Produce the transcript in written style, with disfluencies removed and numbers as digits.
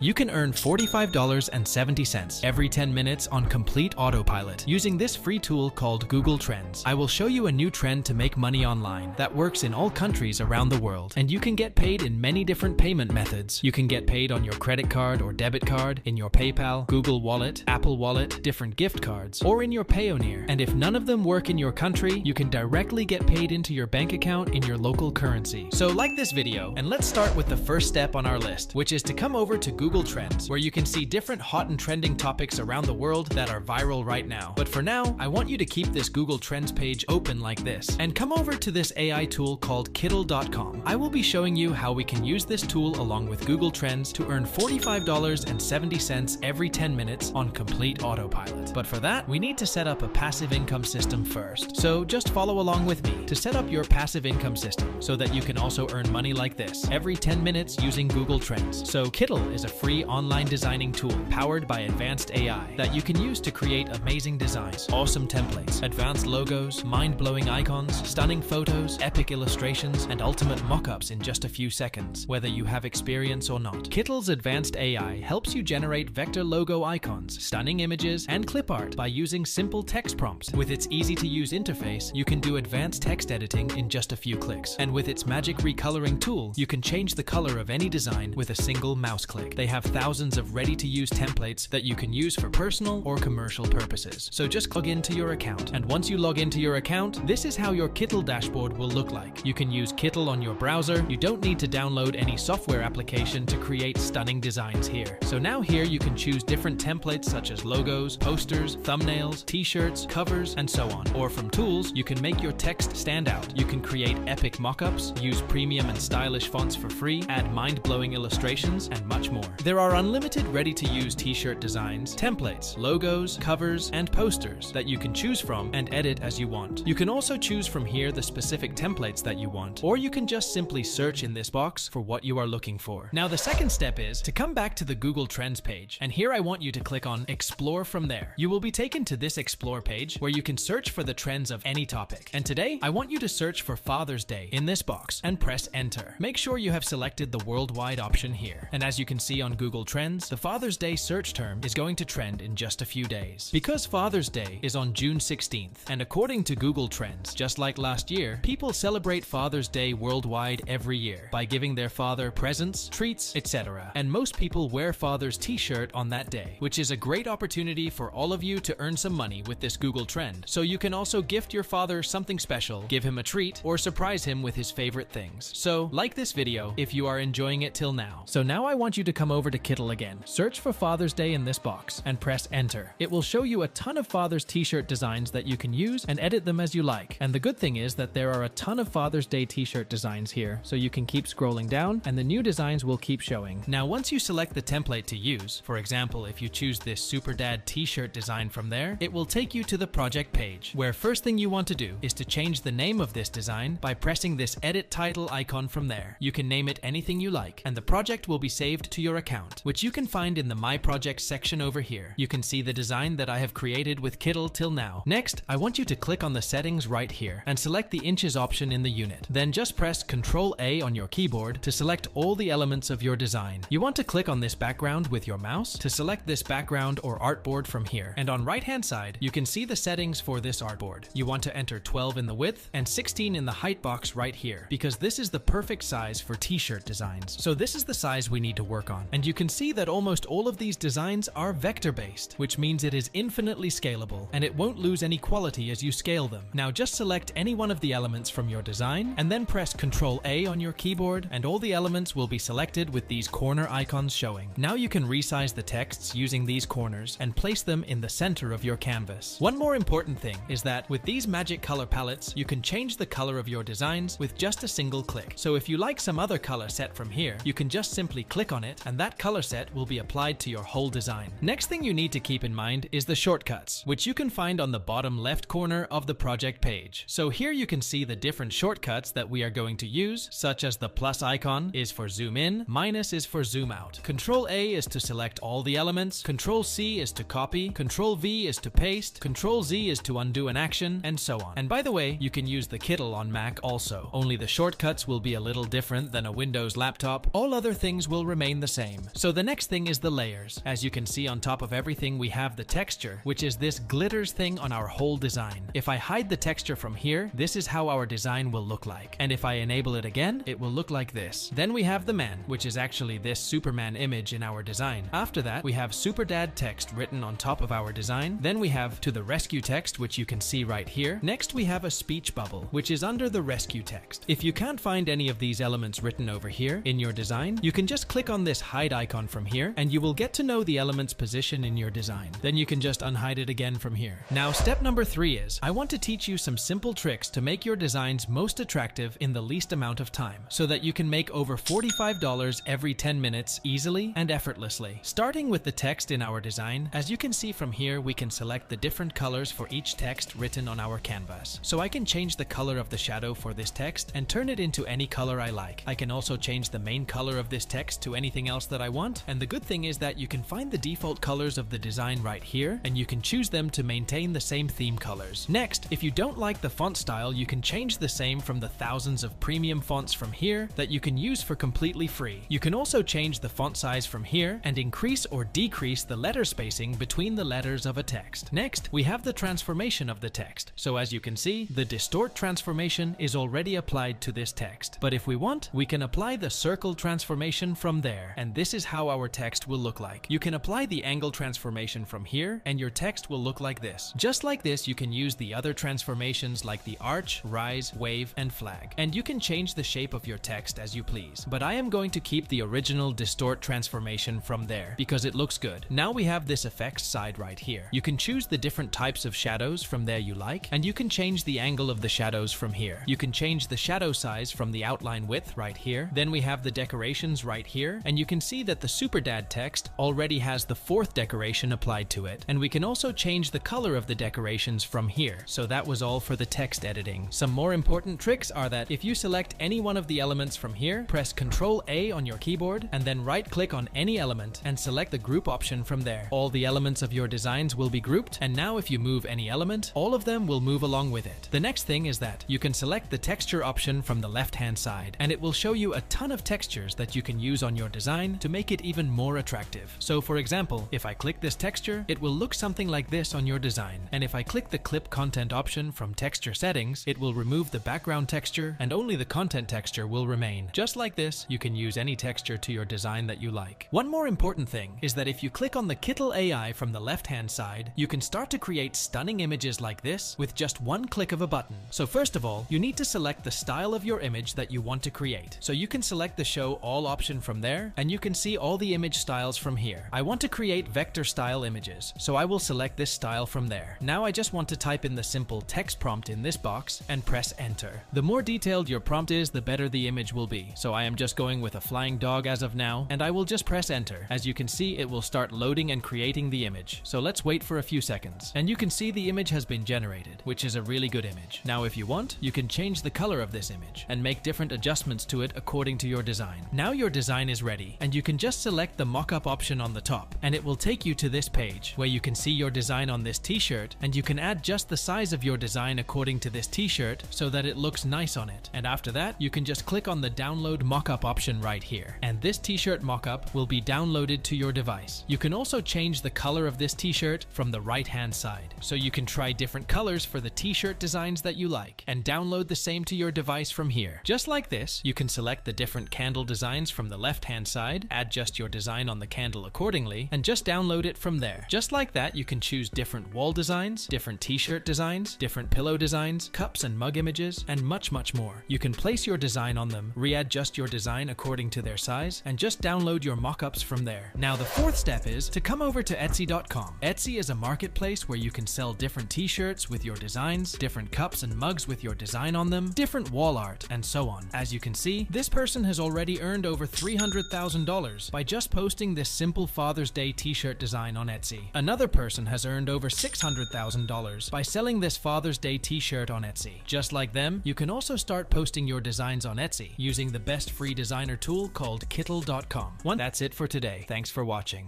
You can earn $45.70 every 10 minutes on complete autopilot using this free tool called Google Trends. I will show you a new trend to make money online that works in all countries around the world, and you can get paid in many different payment methods. You can get paid on your credit card or debit card, in your PayPal, Google Wallet, Apple Wallet, different gift cards, or in your Payoneer. And if none of them work in your country, you can directly get paid into your bank account in your local currency. So like this video, and let's start with the first step on our list, which is to come over to Google Trends, where you can see different hot and trending topics around the world that are viral right now. But for now, I want you to keep this Google Trends page open like this, and come over to this AI tool called kittl.com. I will be showing you how we can use this tool along with Google Trends to earn $45.70 every 10 minutes on complete autopilot. But for that, we need to set up a passive income system first. So just follow along with me to set up your passive income system so that you can also earn money like this every 10 minutes using Google Trends. So Kittl is a free online designing tool powered by advanced AI that you can use to create amazing designs, awesome templates, advanced logos, mind-blowing icons, stunning photos, epic illustrations, and ultimate mock-ups in just a few seconds, whether you have experience or not. Kittl's advanced AI helps you generate vector logo icons, stunning images, and clip art by using simple text prompts. With its easy-to-use interface, you can do advanced text editing in just a few clicks. And with its magic recoloring tool, you can change the color of any design with a single mouse click. They have thousands of ready-to-use templates that you can use for personal or commercial purposes. So just log into your account, and once you log into your account, this is how your Kittl dashboard will look like. You can use Kittl on your browser. You don't need to download any software application to create stunning designs here. So now here you can choose different templates such as logos, posters, thumbnails, t-shirts, covers, and so on. Or from tools, you can make your text stand out. You can create epic mock-ups, use premium and stylish fonts for free, add mind-blowing illustrations, and much more. There are unlimited ready-to-use t-shirt designs, templates, logos, covers, and posters that you can choose from and edit as you want. You can also choose from here the specific templates that you want, or you can just simply search in this box for what you are looking for. Now the second step is to come back to the Google Trends page, and here I want you to click on Explore from there. You will be taken to this Explore page where you can search for the trends of any topic. And today, I want you to search for Father's Day in this box and press Enter. Make sure you have selected the worldwide option here. And as you can see on Google Trends, the Father's Day search term is going to trend in just a few days. Because Father's Day is on June 16th, and according to Google Trends, just like last year, people celebrate Father's Day worldwide every year by giving their father presents, treats, etc. And most people wear Father's t-shirt on that day, which is a great opportunity for all of you to earn some money with this Google Trend. So you can also gift your father something special, give him a treat, or surprise him with his favorite things. So like this video if you are enjoying it till now. So now I want you to come over to Kittl again, search for Father's Day in this box, and press Enter. It will show you a ton of Father's t-shirt designs that you can use and edit them as you like. And the good thing is that there are a ton of Father's Day t-shirt designs here, so you can keep scrolling down and the new designs will keep showing. Now once you select the template to use, for example if you choose this Super Dad t-shirt design from there, it will take you to the project page, where first thing you want to do is to change the name of this design by pressing this edit title icon from there. You can name it anything you like, and the project will be saved to your account, which you can find in the My Projects section over here. You can see the design that I have created with Kittl till now. Next, I want you to click on the settings right here and select the inches option in the unit. Then just press Ctrl A on your keyboard to select all the elements of your design. You want to click on this background with your mouse to select this background or artboard from here. And on right hand side, you can see the settings for this artboard. You want to enter 12 in the width and 16 in the height box right here, because this is the perfect size for t-shirt designs. So this is the size we need to work on. And you can see that almost all of these designs are vector based, which means it is infinitely scalable and it won't lose any quality as you scale them. Now just select any one of the elements from your design and then press Ctrl A on your keyboard, and all the elements will be selected with these corner icons showing. Now you can resize the texts using these corners and place them in the center of your canvas. One more important thing is that with these magic color palettes, you can change the color of your designs with just a single click. So if you like some other color set from here, you can just simply click on it and that color set will be applied to your whole design. Next thing you need to keep in mind is the shortcuts, which you can find on the bottom left corner of the project page. So here you can see the different shortcuts that we are going to use, such as the plus icon is for zoom in, minus is for zoom out. Ctrl A is to select all the elements, Ctrl C is to copy, Ctrl V is to paste, Ctrl Z is to undo an action, and so on. And by the way, you can use the Kittl on Mac also, only the shortcuts will be a little different than a Windows laptop. All other things will remain the same. same. So the next thing is the layers. As you can see, on top of everything we have the texture, which is this glitters thing on our whole design. If I hide the texture from here, this is how our design will look like. And if I enable it again, it will look like this. Then we have the man, which is actually this Superman image in our design. After that, we have Super Dad text written on top of our design. Then we have To the Rescue text, which you can see right here. Next, we have a speech bubble, which is under the rescue text. If you can't find any of these elements written over here in your design, you can just click on this hide icon from here, and you will get to know the element's position in your design. Then you can just unhide it again from here. Now, step number 3 is, I want to teach you some simple tricks to make your designs most attractive in the least amount of time, so that you can make over $45 every 10 minutes easily and effortlessly. Starting with the text in our design, as you can see from here, we can select the different colors for each text written on our canvas. So I can change the color of the shadow for this text and turn it into any color I like. I can also change the main color of this text to anything else that I want. And the good thing is that you can find the default colors of the design right here, and you can choose them to maintain the same theme colors. Next, if you don't like the font style, you can change the same from the thousands of premium fonts from here that you can use for completely free. You can also change the font size from here and increase or decrease the letter spacing between the letters of a text. Next, we have the transformation of the text. So as you can see, the distort transformation is already applied to this text. But if we want, we can apply the circle transformation from there, and this is how our text will look like. You can apply the angle transformation from here, and your text will look like this. Just like this, you can use the other transformations like the arch, rise, wave, and flag. And you can change the shape of your text as you please. But I am going to keep the original distort transformation from there because it looks good. Now we have this effects side right here. You can choose the different types of shadows from there you like, and you can change the angle of the shadows from here. You can change the shadow size from the outline width right here. Then we have the decorations right here, and you can see that the Super Dad text already has the 4th decoration applied to it. And we can also change the color of the decorations from here. So that was all for the text editing. Some more important tricks are that if you select any one of the elements from here, press Ctrl A on your keyboard, and then right click on any element and select the group option from there. All the elements of your designs will be grouped, and now if you move any element, all of them will move along with it. The next thing is that you can select the texture option from the left-hand side, and it will show you a ton of textures that you can use on your design to make it even more attractive. So for example, if I click this texture, it will look something like this on your design. And if I click the clip content option from texture settings, it will remove the background texture and only the content texture will remain. Just like this, you can use any texture to your design that you like. One more important thing is that if you click on the Kittl AI from the left-hand side, you can start to create stunning images like this with just one click of a button. So first of all, you need to select the style of your image that you want to create. So you can select the Show All option from there, and you can see all the image styles from here. I want to create vector style images, so I will select this style from there. Now I just want to type in the simple text prompt in this box and press enter. The more detailed your prompt is, the better the image will be. So I am just going with a flying dog as of now, and I will just press enter. As you can see, it will start loading and creating the image. So let's wait for a few seconds. And you can see the image has been generated, which is a really good image. Now if you want, you can change the color of this image and make different adjustments to it according to your design. Now your design is ready, and you can just select the mockup option on the top, and it will take you to this page where you can see your design on this t-shirt, and you can add just the size of your design according to this t-shirt so that it looks nice on it. And after that, you can just click on the download mockup option right here, and this t-shirt mockup will be downloaded to your device. You can also change the color of this t-shirt from the right hand side, so you can try different colors for the t-shirt designs that you like and download the same to your device from here. Just like this, you can select the different candle designs from the left hand side, adjust your design on the candle accordingly, and just download it from there. Just like that, you can choose different wall designs, different t-shirt designs, different pillow designs, cups and mug images, and much more. You can place your design on them, readjust your design according to their size, and just download your mockups from there. Now the fourth step is to come over to Etsy.com. Etsy is a marketplace where you can sell different t-shirts with your designs, different cups and mugs with your design on them, different wall art, and so on. As you can see, this person has already earned over $300,000 by just posting this simple Father's Day t-shirt design on Etsy. Another person has earned over $600,000 by selling this Father's Day t-shirt on Etsy. Just like them, you can also start posting your designs on Etsy using the best free designer tool called kittl.com. That's it for today. Thanks for watching.